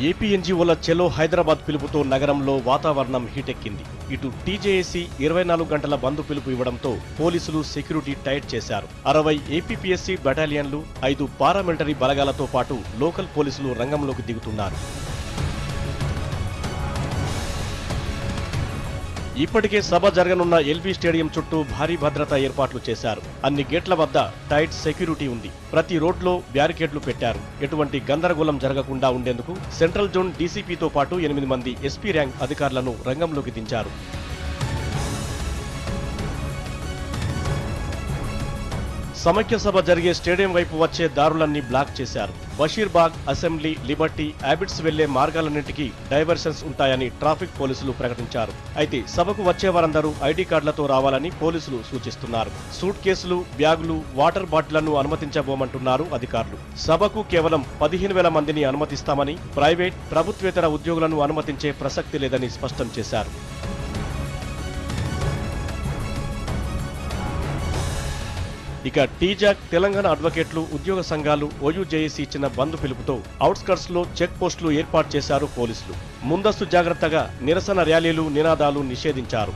AP ఎన్జీఓల చెలో హైదరాబాద్ పిలుపుతో నగరంలో వాతావరణం హీటెక్కింది. ఇటు టీజేఏసీ 24 గంటల బంద్ పిలుపు ఇవ్వడంతో పోలీసులు సెక్యూరిటీ టైట్ చేశారు. 60 ఏపీపీఎస్సీ బెటాలియన్లు, 5 పారామిలిటరీ బలగాలతో పాటు లోకల్ పోలీసులు రంగంలోకి దిగుతున్నారు. ఇప్పటికే సభ జరగనున్న ఎల్బీ స్టేడియం చుట్టూ భారీ భద్రతా ఏర్పాట్లు చేశారు. అన్ని గేట్ల వద్ద టైట్ సెక్యూరిటీ ఉంది. ప్రతి రోడ్లో బ్యారికేడ్లు పెట్టారు. ఎటువంటి గందరగోళం జరగకుండా ఉండేందుకు సెంట్రల్ జోన్ డీసీపీతో పాటు 8 మంది ఎస్పీ ర్యాంక్ అధికారులను రంగంలోకి దించారు. సమైక్య సభ జరిగే స్టేడియం వైపు వచ్చే దారులన్నీ బ్లాక్ చేశారు. బషీర్బాగ్, అసెంబ్లీ, లిబర్టీ, అబిడ్స్ వెళ్లే మార్గాలన్నింటికీ డైవర్షన్స్ ఉంటాయని ట్రాఫిక్ పోలీసులు ప్రకటించారు. అయితే సభకు వచ్చే వారందరూ ఐడీ కార్డులతో రావాలని పోలీసులు సూచిస్తున్నారు. సూట్ కేసులు, బ్యాగులు, వాటర్ బాటిళ్లను అనుమతించబోమంటున్నారు అధికారులు. సభకు కేవలం 15,000 మందిని అనుమతిస్తామని, ప్రైవేట్, ప్రభుత్వేతర ఉద్యోగులను అనుమతించే ప్రసక్తి లేదని స్పష్టం చేశారు. ఇక టీజాక్, తెలంగాణ అడ్వకేట్లు, ఉద్యోగ సంఘాలు, ఓయూజేఏసీ ఇచ్చిన బంద్ పిలుపుతో అవుట్స్కర్ట్స్ లో చెక్ పోస్టులు ఏర్పాటు చేశారు పోలీసులు. ముందస్తు జాగ్రత్తగా నిరసన ర్యాలీలు, నినాదాలు నిషేధించారు.